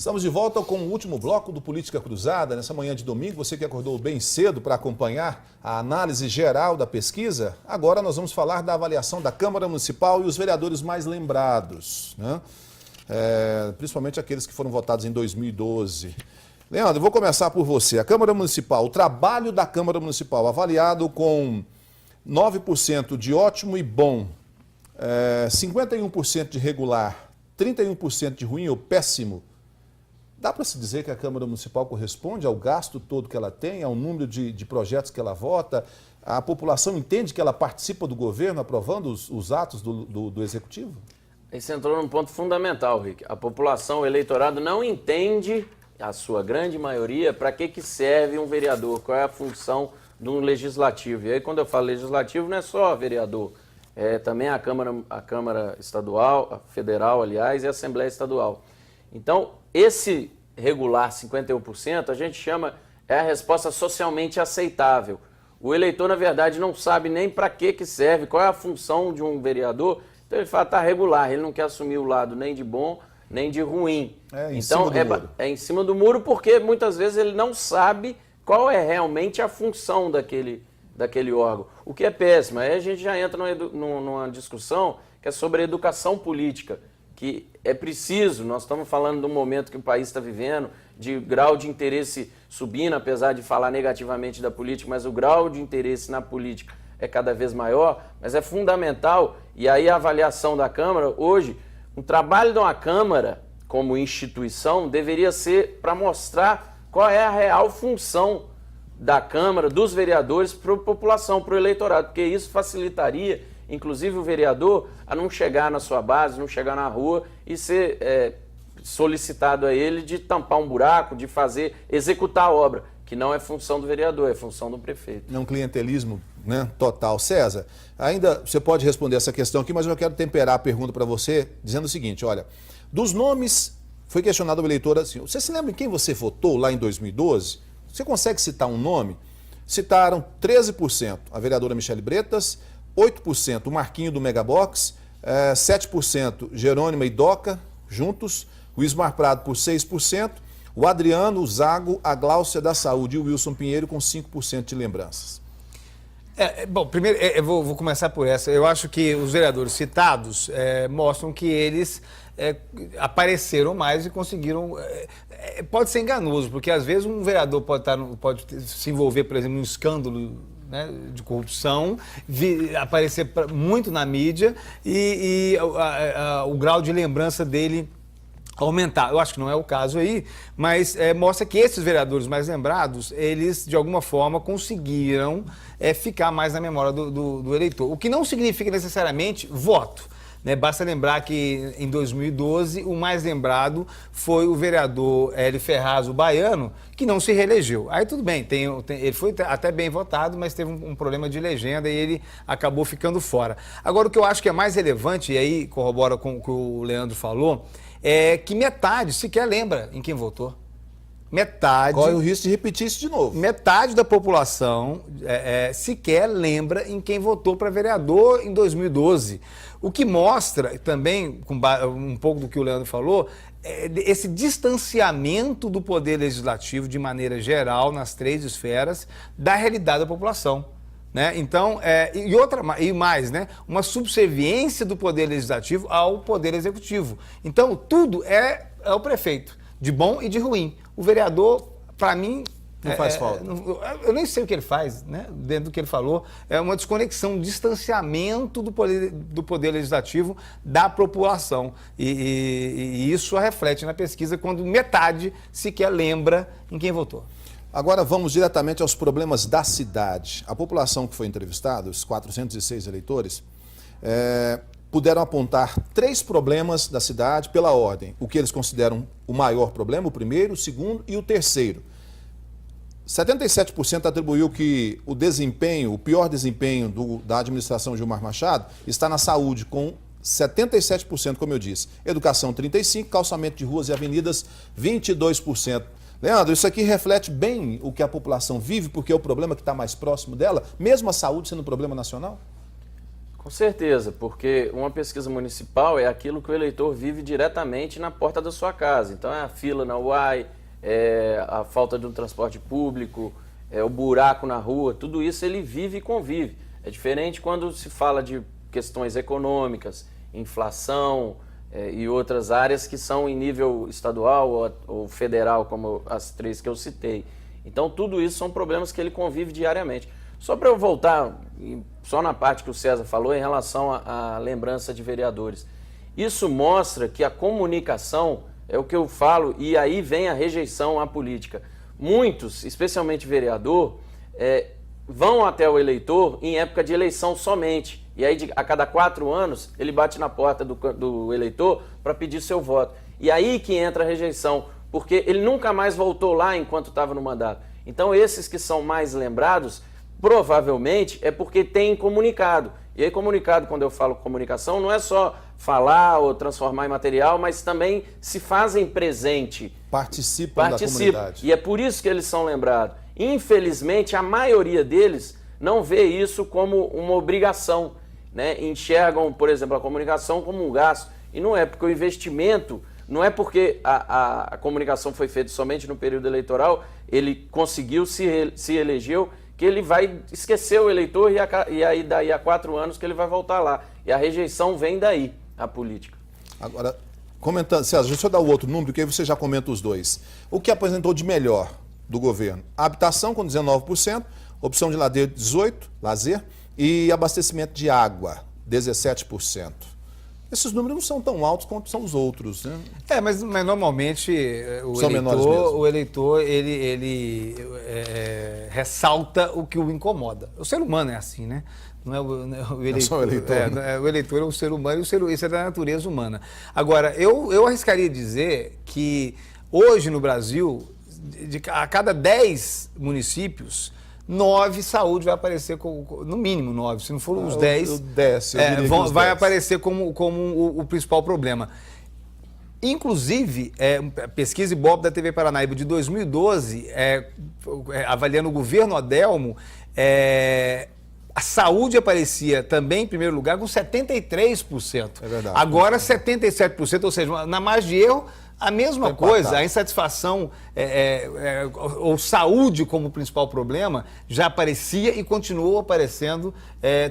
Estamos de volta com o último bloco do Política Cruzada. Nessa manhã de domingo, você que acordou bem cedo para acompanhar a análise geral da pesquisa, agora nós vamos falar da avaliação da Câmara Municipal e os vereadores mais lembrados, né? Principalmente aqueles que foram votados em 2012. Leandro, eu vou começar por você. A Câmara Municipal, o trabalho da Câmara Municipal, avaliado com 9% de ótimo e bom, 51% de regular, 31% de ruim ou péssimo. Dá para se dizer que a Câmara Municipal corresponde ao gasto todo que ela tem, ao número de projetos que ela vota? A população entende que ela participa do governo, aprovando os atos do Executivo? Você entrou num ponto fundamental, Rick. A população, o eleitorado não entende, a sua grande maioria, para que serve um vereador, qual é a função de um legislativo. E aí, quando eu falo legislativo, não é só vereador, é também a Câmara Estadual, a Federal, aliás, e a Assembleia Estadual. Então, esse regular 51%, a gente chama, é a resposta socialmente aceitável. O eleitor, na verdade, não sabe nem para que serve, qual é a função de um vereador. Então, ele fala, está regular, ele não quer assumir o lado nem de bom, nem de ruim. Então, é em cima do muro, porque muitas vezes ele não sabe qual é realmente a função daquele órgão. O que é péssimo. Aí a gente já entra numa discussão que é sobre a educação política, que é preciso, nós estamos falando do momento que o país está vivendo, de grau de interesse subindo, apesar de falar negativamente da política, mas o grau de interesse na política é cada vez maior, mas é fundamental, e aí a avaliação da Câmara, hoje, o trabalho de uma Câmara, como instituição, deveria ser para mostrar qual é a real função da Câmara, dos vereadores, para a população, para o eleitorado, porque isso facilitaria, inclusive o vereador, a não chegar na sua base, não chegar na rua e ser solicitado a ele de tampar um buraco, de executar a obra, que não é função do vereador, é função do prefeito. É um clientelismo, né, total. César, ainda você pode responder essa questão aqui, mas eu quero temperar a pergunta para você, dizendo o seguinte, olha, dos nomes, foi questionado o eleitor assim, você se lembra em quem você votou lá em 2012? Você consegue citar um nome? Citaram 13% a vereadora Michele Bretas, 8% o Marquinho do Megabox, 7% Jerônima e Doca, juntos, o Ismar Prado por 6%, o Adriano, o Zago, a Gláucia da Saúde e o Wilson Pinheiro com 5% de lembranças. Bom, primeiro, eu vou começar por essa. Eu acho que os vereadores citados mostram que eles apareceram mais e conseguiram... pode ser enganoso, porque às vezes um vereador pode se envolver, por exemplo, em um escândalo, né, de corrupção, aparecer muito na mídia e o grau de lembrança dele aumentar. Eu acho que não é o caso aí, mas mostra que esses vereadores mais lembrados, eles de alguma forma conseguiram ficar mais na memória do eleitor. O que não significa necessariamente voto. Né? Basta lembrar que em 2012 o mais lembrado foi o vereador Hélio Ferraz, o baiano, que não se reelegeu. Aí tudo bem, ele foi até bem votado, mas teve um problema de legenda e ele acabou ficando fora. Agora, o que eu acho que é mais relevante, e aí corrobora com o que o Leandro falou, é que metade sequer lembra em quem votou. Metade... Corre o risco de repetir isso de novo. Metade da população sequer lembra em quem votou para vereador em 2012. O que mostra também, com um pouco do que o Leandro falou, esse distanciamento do poder legislativo de maneira geral, nas três esferas, da realidade da população. Né? Então, e mais, né? Uma subserviência do poder legislativo ao poder executivo. Então, tudo é o prefeito, de bom e de ruim. O vereador, para mim... Não faz falta. Eu nem sei o que ele faz, né? Dentro do que ele falou. É uma desconexão, um distanciamento do poder legislativo da população. E isso reflete na pesquisa quando metade sequer lembra em quem votou. Agora vamos diretamente aos problemas da cidade. A população que foi entrevistada, os 406 eleitores, puderam apontar 3 problemas da cidade pela ordem. O que eles consideram o maior problema, o primeiro, o segundo e o terceiro. 77% atribuiu que o pior desempenho da administração Gilmar Machado está na saúde, com 77%, como eu disse. Educação, 35%, calçamento de ruas e avenidas, 22%. Leandro, isso aqui reflete bem o que a população vive, porque é o problema que está mais próximo dela, mesmo a saúde sendo um problema nacional? Com certeza, porque uma pesquisa municipal é aquilo que o eleitor vive diretamente na porta da sua casa. Então é a fila na UAI, é a falta de um transporte público, é o buraco na rua, tudo isso ele vive e convive. É diferente quando se fala de questões econômicas, inflação e outras áreas que são em nível estadual ou federal, como as três que eu citei. Então tudo isso são problemas que ele convive diariamente. Só para eu voltar, só na parte que o César falou em relação à lembrança de vereadores. Isso mostra que a comunicação é o que eu falo e aí vem a rejeição à política. Muitos, especialmente vereador, vão até o eleitor em época de eleição somente. E aí a cada 4 anos ele bate na porta do eleitor para pedir seu voto. E aí que entra a rejeição, porque ele nunca mais voltou lá enquanto estava no mandato. Então esses que são mais lembrados, provavelmente é porque tem comunicado. E aí comunicado, quando eu falo comunicação, não é só falar ou transformar em material, mas também se fazem presente. Participam da comunidade. E é por isso que eles são lembrados. Infelizmente, a maioria deles não vê isso como uma obrigação, né? Enxergam, por exemplo, a comunicação como um gasto. E não é, porque o investimento, não é porque a comunicação foi feita somente no período eleitoral, ele conseguiu, se elegeu, que ele vai esquecer o eleitor e aí daí a 4 anos que ele vai voltar lá. E a rejeição vem daí, a política. Agora, comentando, César, deixa eu dar o outro número, que aí você já comenta os dois. O que apresentou de melhor do governo? A habitação com 19%, opção de lazer 18%, lazer, e abastecimento de água, 17%. Esses números não são tão altos quanto são os outros, né? Mas normalmente o eleitor ele ressalta o que o incomoda. O ser humano é assim, né? Não é o eleitor. Não só o eleitor, né? O eleitor é um ser humano e isso é da natureza humana. Agora, eu arriscaria dizer que hoje no Brasil, a cada 10 municípios, 9 saúde vai aparecer, no mínimo 9, se não for os 10, vai aparecer como o principal problema. Inclusive, a pesquisa Ibope da TV Paranaíba de 2012, avaliando o governo Adelmo, a saúde aparecia também em primeiro lugar com 73%. É verdade. Agora 77%, ou seja, na margem de erro, a mesma coisa, a insatisfação ou saúde como principal problema já aparecia e continuou aparecendo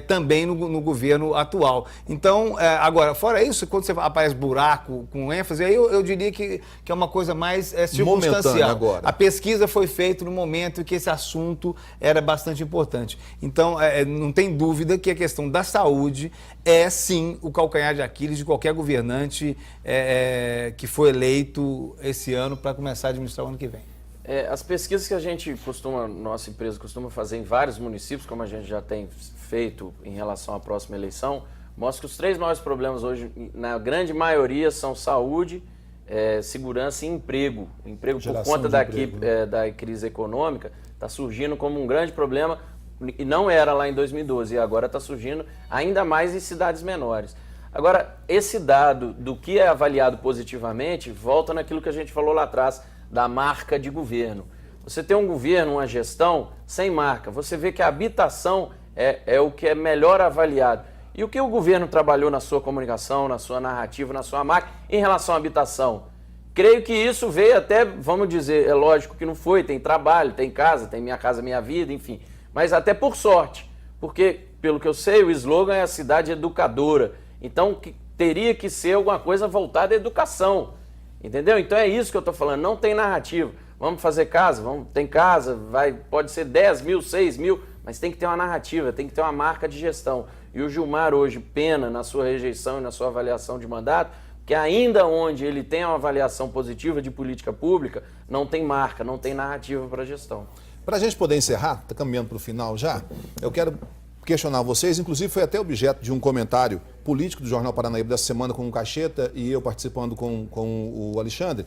também no governo atual. Então, agora, fora isso, quando você aparece buraco com ênfase, aí eu diria que é uma coisa mais circunstancial. Agora. A pesquisa foi feita no momento em que esse assunto era bastante importante. Então, não tem dúvida que a questão da saúde é, sim, o calcanhar de Aquiles de qualquer governante que foi eleito esse ano para começar a administrar o ano que vem. As pesquisas que a gente nossa empresa costuma fazer em vários municípios, como a gente já tem feito em relação à próxima eleição, mostram que os 3 maiores problemas hoje, na grande maioria, são saúde, segurança e emprego. Emprego por conta da crise econômica está surgindo como um grande problema, e não era lá em 2012, e agora está surgindo ainda mais em cidades menores. Agora, esse dado do que é avaliado positivamente volta naquilo que a gente falou lá atrás, da marca de governo. Você tem um governo, uma gestão sem marca. Você vê que a habitação é o que é melhor avaliado. E o que o governo trabalhou na sua comunicação, na sua narrativa, na sua marca, em relação à habitação? Creio que isso veio até, vamos dizer, é lógico que não foi, tem trabalho, tem casa, tem Minha Casa Minha Vida, enfim. Mas até por sorte, porque, pelo que eu sei, o slogan é a cidade educadora. Então, teria que ser alguma coisa voltada à educação, entendeu? Então é isso que eu estou falando, não tem narrativa. Vamos fazer casa, tem casa, pode ser 10 mil, 6 mil, mas tem que ter uma narrativa, tem que ter uma marca de gestão. E o Gilmar hoje pena na sua rejeição e na sua avaliação de mandato, que ainda onde ele tem uma avaliação positiva de política pública, não tem marca, não tem narrativa para a gestão. Para a gente poder encerrar, está caminhando para o final já, eu quero questionar vocês, inclusive foi até objeto de um comentário político do Jornal Paranaíba dessa semana com o Cacheta e eu participando com o Alexandre,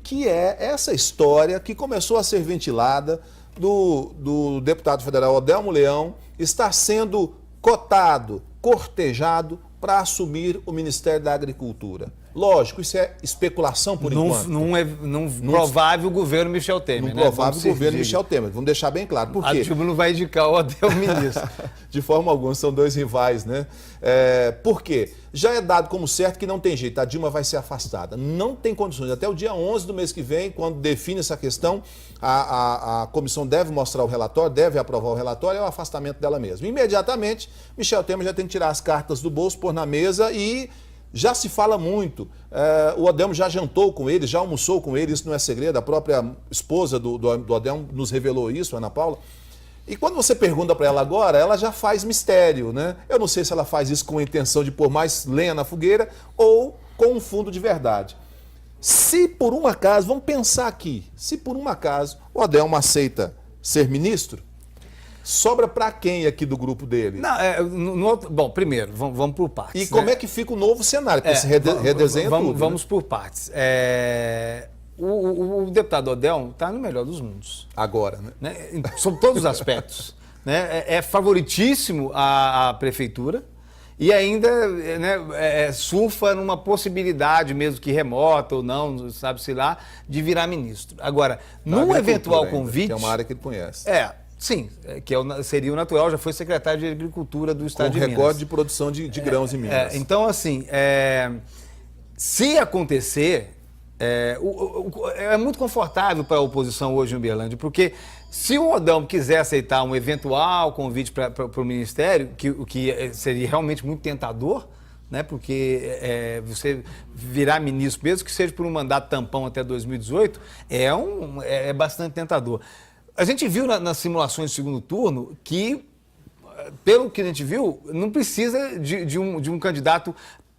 que é essa história que começou a ser ventilada do deputado federal Adelmo Leão estar sendo cotado, cortejado para assumir o Ministério da Agricultura. Lógico, isso é especulação por enquanto. Num provável governo Michel Temer. Num provável governo Michel Temer. Vamos deixar bem claro. Por quê? A Dilma não vai indicar o Odel ministro. De forma alguma, são dois rivais, né? Por quê? Já é dado como certo que não tem jeito, a Dilma vai ser afastada. Não tem condições. Até o dia 11 do mês que vem, quando define essa questão, a comissão deve mostrar o relatório, deve aprovar o relatório, é o afastamento dela mesma. Imediatamente, Michel Temer já tem que tirar as cartas do bolso, pôr na mesa e... Já se fala muito, o Odel já jantou com ele, já almoçou com ele, isso não é segredo, a própria esposa do Odel nos revelou isso, Ana Paula. E quando você pergunta para ela agora, ela já faz mistério, né? Eu não sei se ela faz isso com a intenção de pôr mais lenha na fogueira ou com um fundo de verdade. Se por um acaso, vamos pensar aqui, se por um acaso o Odel aceita ser ministro, sobra para quem aqui do grupo dele? Bom, primeiro, vamos por partes. E como é que fica o novo cenário? Porque se redesenha tudo. Vamos por partes. O deputado Odel está no melhor dos mundos. Agora, né? Sob todos os aspectos. Né? É favoritíssimo à prefeitura e ainda surfa numa possibilidade, mesmo que remota ou não, sabe-se lá, de virar ministro. Agora, num eventual convite... Que é uma área que ele conhece. Sim, seria o natural, já foi secretário de Agricultura do Estado de Minas. Com recorde de produção de grãos em Minas. Então, assim, se acontecer, é muito confortável para a oposição hoje em Uberlândia, porque se o Odel quiser aceitar um eventual convite para o Ministério, o que seria realmente muito tentador, né, porque você virar ministro, mesmo que seja por um mandato tampão até 2018, é bastante tentador. A gente viu nas simulações de segundo turno que, pelo que a gente viu, não precisa de um candidato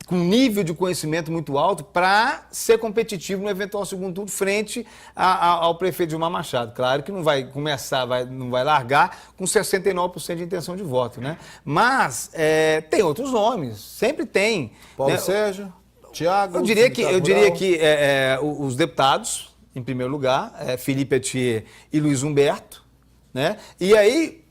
com nível de conhecimento muito alto para ser competitivo no eventual segundo turno frente ao prefeito Gilmar Machado. Claro que não vai começar, não vai largar com 69% de intenção de voto, né? Mas tem outros nomes, sempre tem. Paulo Sérgio, Thiago... Eu diria que os deputados... Em primeiro lugar, Felipe Atier e Luiz Humberto, né? E aí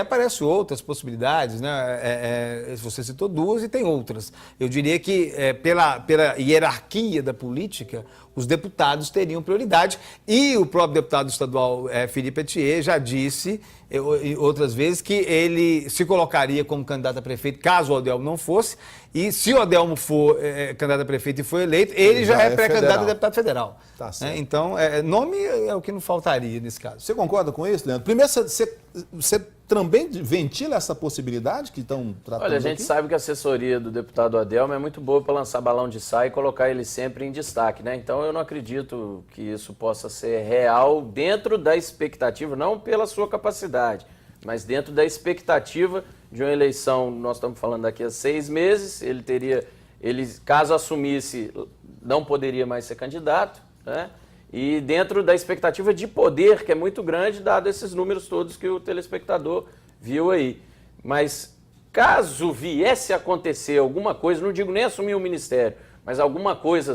aparecem outras possibilidades, né? Você citou duas e tem outras. Eu diria que pela hierarquia da política, os deputados teriam prioridade e o próprio deputado estadual Felipe Atier já disse outras vezes que ele se colocaria como candidato a prefeito caso o Odel não fosse, e se o Odel for candidato a prefeito e for eleito, ele já é pré-candidato a deputado federal. Tá certo. Então, nome é o que não faltaria nesse caso. Você concorda com isso, Leandro? Primeiro, você também ventila essa possibilidade que estão tratando aqui? Olha, a gente sabe que a assessoria do deputado Adelmo é muito boa para lançar balão de saia e colocar ele sempre em destaque, né? Então eu não acredito que isso possa ser real dentro da expectativa, não pela sua capacidade, mas dentro da expectativa de uma eleição. Nós estamos falando daqui a 6 meses, ele caso assumisse, não poderia mais ser candidato, né? E dentro da expectativa de poder, que é muito grande, dado esses números todos que o telespectador viu aí. Mas caso viesse a acontecer alguma coisa, não digo nem assumir o ministério, mas alguma coisa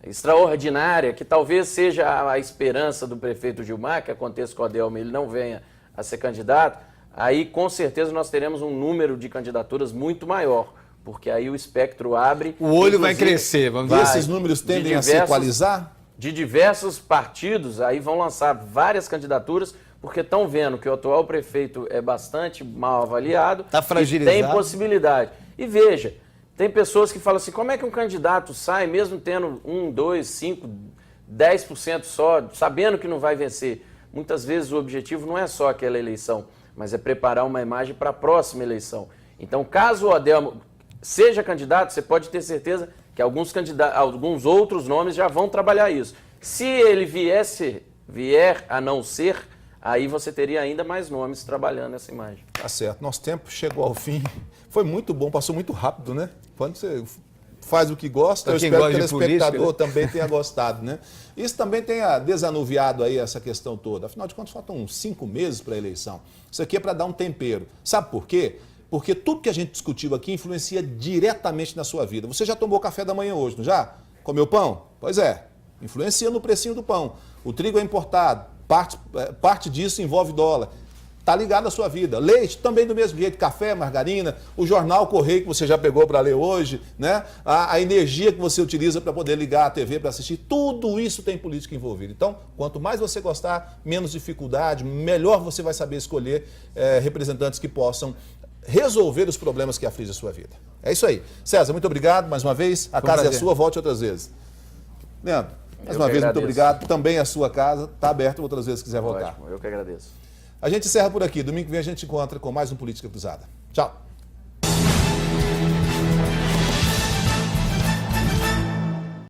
extraordinária, que talvez seja a esperança do prefeito Gilmar, que aconteça com o Adelmo, ele não venha a ser candidato, aí com certeza nós teremos um número de candidaturas muito maior, porque aí o espectro abre. O olho vai crescer, vamos dizer. E esses números tendem a se equalizar? De diversos partidos, aí vão lançar várias candidaturas, porque estão vendo que o atual prefeito é bastante mal avaliado. Está fragilizado. E tem possibilidade. E veja, tem pessoas que falam assim, como é que um candidato sai, mesmo tendo 1, 2, 5, 10% só, sabendo que não vai vencer? Muitas vezes o objetivo não é só aquela eleição, mas é preparar uma imagem para a próxima eleição. Então, caso o Adelmo seja candidato, você pode ter certeza que alguns outros nomes já vão trabalhar isso. Se ele vier a não ser, aí você teria ainda mais nomes trabalhando essa imagem. Tá certo. Nosso tempo chegou ao fim. Foi muito bom, passou muito rápido, né? Quando você faz o que gosta, eu espero que o telespectador também tenha gostado, né? Isso também tenha desanuviado aí essa questão toda. Afinal de contas, faltam uns 5 meses para a eleição. Isso aqui é para dar um tempero. Sabe por quê? Porque tudo que a gente discutiu aqui influencia diretamente na sua vida. Você já tomou café da manhã hoje, não já? Comeu pão? Pois é, influencia no precinho do pão. O trigo é importado, parte disso envolve dólar. está ligado à sua vida. Leite também do mesmo jeito, café, margarina, o jornal Correio que você já pegou para ler hoje, né? A energia que você utiliza para poder ligar a TV para assistir, tudo isso tem política envolvida. Então, quanto mais você gostar, menos dificuldade, melhor você vai saber escolher representantes que possam resolver os problemas que afligem a sua vida. É isso aí. César, muito obrigado mais uma vez. A casa é sua, volte outras vezes. Leandro, mais uma vez, muito obrigado. Também a sua casa está aberta outras vezes se quiser voltar. Ótimo, eu que agradeço. A gente encerra por aqui. Domingo que vem a gente encontra com mais um Política Cruzada. Tchau.